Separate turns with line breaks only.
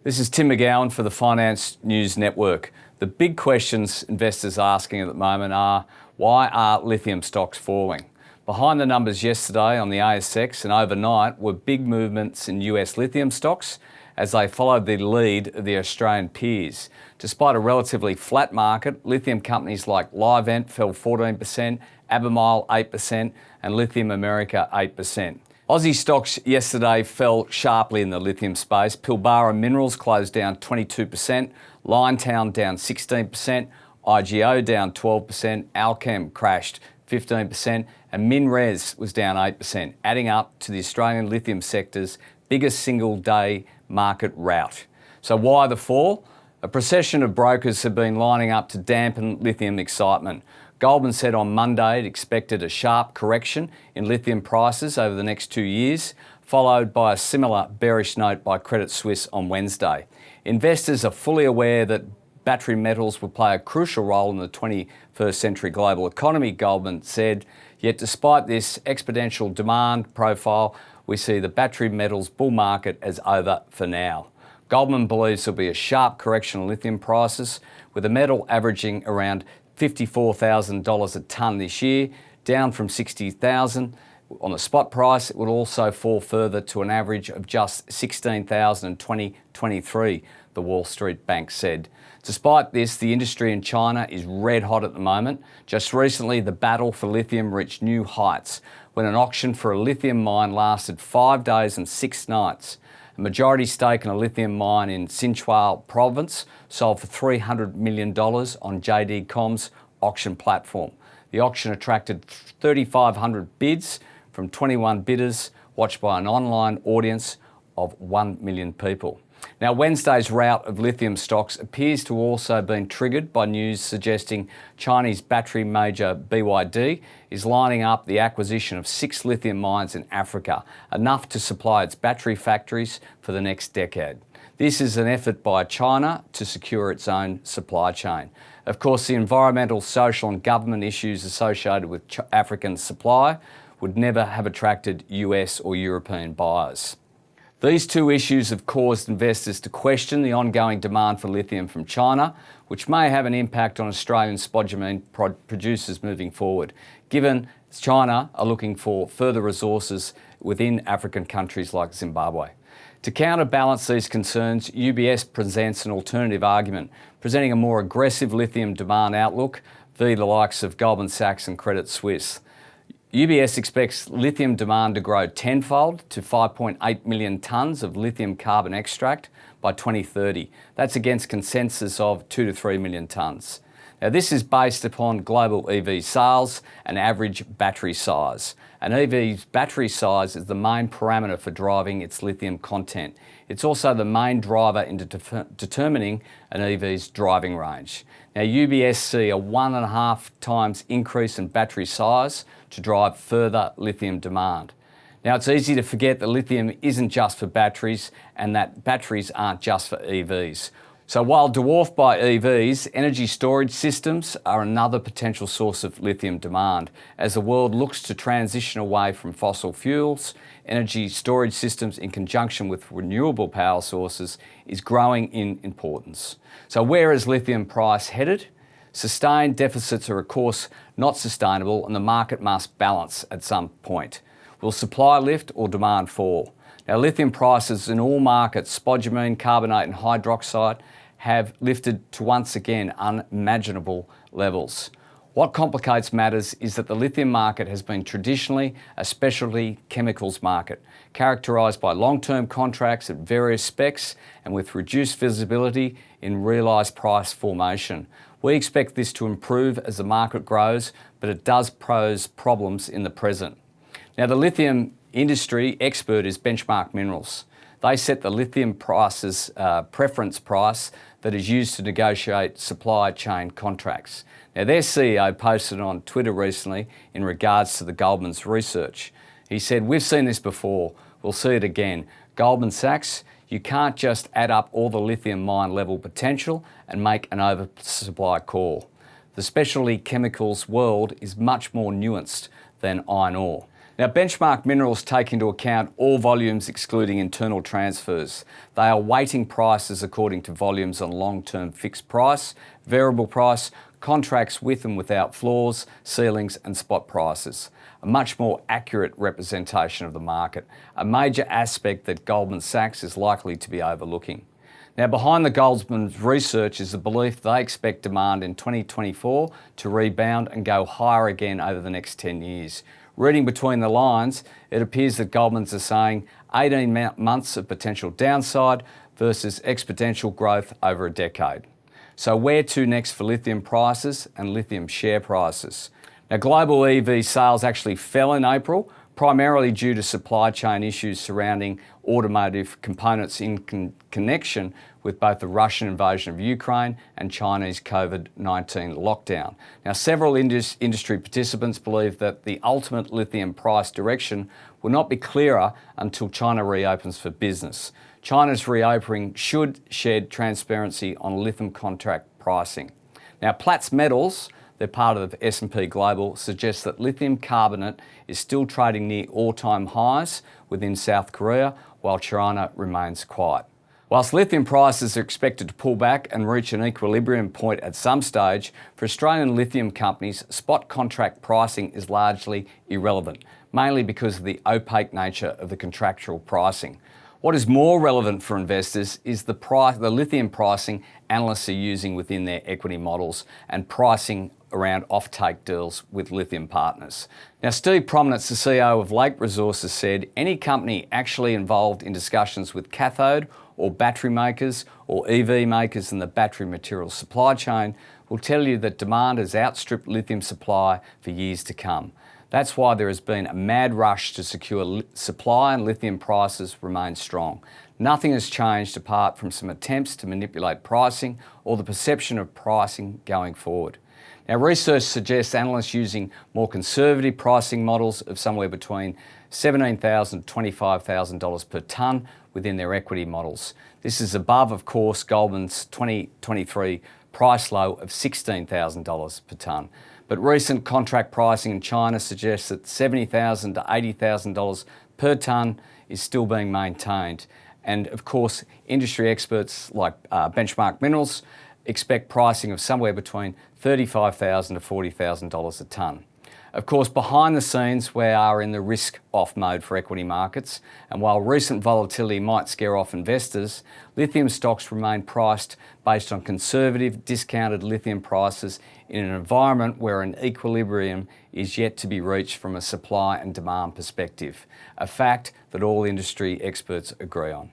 This is Tim McGowan for the Finance News Network. The big questions investors are asking at the moment are, why are lithium stocks falling? Behind the numbers yesterday on the ASX and overnight were big movements in US lithium stocks as they followed the lead of the Australian peers. Despite a relatively flat market, lithium companies like Livent fell 14%, Albemarle 8% and Lithium America 8%. Aussie stocks yesterday fell sharply in the lithium space. Pilbara Minerals closed down 22%, Liontown down 16%, IGO down 12%, Alchem crashed 15% and MinRes was down 8%, adding up to the Australian lithium sector's biggest single day market rout. So why the fall? A procession of brokers have been lining up to dampen lithium excitement. Goldman said on Monday it expected a sharp correction in lithium prices over the next 2 years, followed by a similar bearish note by Credit Suisse on Wednesday. Investors are fully aware that battery metals will play a crucial role in the 21st century global economy, Goldman said. Yet despite this exponential demand profile, we see the battery metals bull market as over for now. Goldman believes there'll be a sharp correction in lithium prices, with the metal averaging around $54,000 a tonne this year, down from $60,000 on the spot price. It would also fall further to an average of just $16,000 in 2023, the Wall Street Bank said. Despite this, the industry in China is red hot at the moment. Just recently, the battle for lithium reached new heights when an auction for a lithium mine lasted 5 days and 6 nights. A majority stake in a lithium mine in Sichuan province sold for $300 million on JD.com's auction platform. The auction attracted 3,500 bids from 21 bidders, watched by an online audience of 1 million people. Now, Wednesday's rout of lithium stocks appears to also have been triggered by news suggesting Chinese battery major BYD is lining up the acquisition of 6 lithium mines in Africa, enough to supply its battery factories for the next decade. This is an effort by China to secure its own supply chain. Of course, the environmental, social and government issues associated with African supply would never have attracted US or European buyers. These two issues have caused investors to question the ongoing demand for lithium from China, which may have an impact on Australian spodumene producers moving forward, given China are looking for further resources within African countries like Zimbabwe. To counterbalance these concerns, UBS presents an alternative argument, presenting a more aggressive lithium demand outlook via the likes of Goldman Sachs and Credit Suisse. UBS expects lithium demand to grow tenfold to 5.8 million tonnes of lithium carbon extract by 2030. That's against consensus of 2 to 3 million tonnes. Now, this is based upon global EV sales and average battery size. An EV's battery size is the main parameter for driving its lithium content. It's also the main driver into determining an EV's driving range. Now, UBS see a 1.5 times increase in battery size to drive further lithium demand. Now, it's easy to forget that lithium isn't just for batteries and that batteries aren't just for EVs. So while dwarfed by EVs, energy storage systems are another potential source of lithium demand. As the world looks to transition away from fossil fuels, energy storage systems in conjunction with renewable power sources is growing in importance. So where is lithium price headed? Sustained deficits are of course not sustainable and the market must balance at some point. Will supply lift or demand fall? Now, lithium prices in all markets, spodumene, carbonate and hydroxide, have lifted to once again unimaginable levels. What complicates matters is that the lithium market has been traditionally a specialty chemicals market, characterised by long-term contracts at various specs and with reduced visibility in realised price formation. We expect this to improve as the market grows, but it does pose problems in the present. Now, the lithium industry expert is Benchmark Minerals. They set the lithium price's preference price that is used to negotiate supply chain contracts. Now, their CEO posted on Twitter recently in regards to the Goldman's research. He said, "We've seen this before, we'll see it again. Goldman Sachs, you can't just add up all the lithium mine level potential and make an oversupply call. The specialty chemicals world is much more nuanced than iron ore. Now, Benchmark Minerals take into account all volumes excluding internal transfers. They are weighting prices according to volumes on long-term fixed price, variable price, contracts with and without floors, ceilings and spot prices. A much more accurate representation of the market, a major aspect that Goldman Sachs is likely to be overlooking. Now, behind the Goldman's research is the belief they expect demand in 2024 to rebound and go higher again over the next 10 years. Reading between the lines, it appears that Goldman's are saying 18 months of potential downside versus exponential growth over a decade. So where to next for lithium prices and lithium share prices? Now, global EV sales actually fell in April, primarily due to supply chain issues surrounding automotive components in connection with both the Russian invasion of Ukraine and Chinese COVID-19 lockdown. Now, several industry participants believe that the ultimate lithium price direction will not be clearer until China reopens for business. China's reopening should shed transparency on lithium contract pricing. Now, Platts Metals, they're part of S&P Global, suggests that lithium carbonate is still trading near all-time highs within South Korea, while China remains quiet. Whilst lithium prices are expected to pull back and reach an equilibrium point at some stage, for Australian lithium companies, spot contract pricing is largely irrelevant, mainly because of the opaque nature of the contractual pricing. What is more relevant for investors is the lithium pricing analysts are using within their equity models and pricing around offtake deals with lithium partners. Now, Steve Prominence, the CEO of Lake Resources, said any company actually involved in discussions with cathode or battery makers or EV makers in the battery materials supply chain will tell you that demand has outstripped lithium supply for years to come. That's why there has been a mad rush to secure supply, and lithium prices remain strong. Nothing has changed apart from some attempts to manipulate pricing or the perception of pricing going forward. Now, research suggests analysts using more conservative pricing models of somewhere between $17,000 and $25,000 per tonne within their equity models. This is above, of course, Goldman's 2023 price low of $16,000 per tonne. But recent contract pricing in China suggests that $70,000 to $80,000 per tonne is still being maintained. And of course, industry experts like Benchmark Minerals expect pricing of somewhere between $35,000 to $40,000 a tonne. Of course, behind the scenes, we are in the risk-off mode for equity markets, and while recent volatility might scare off investors, lithium stocks remain priced based on conservative, discounted lithium prices in an environment where an equilibrium is yet to be reached from a supply and demand perspective, a fact that all industry experts agree on.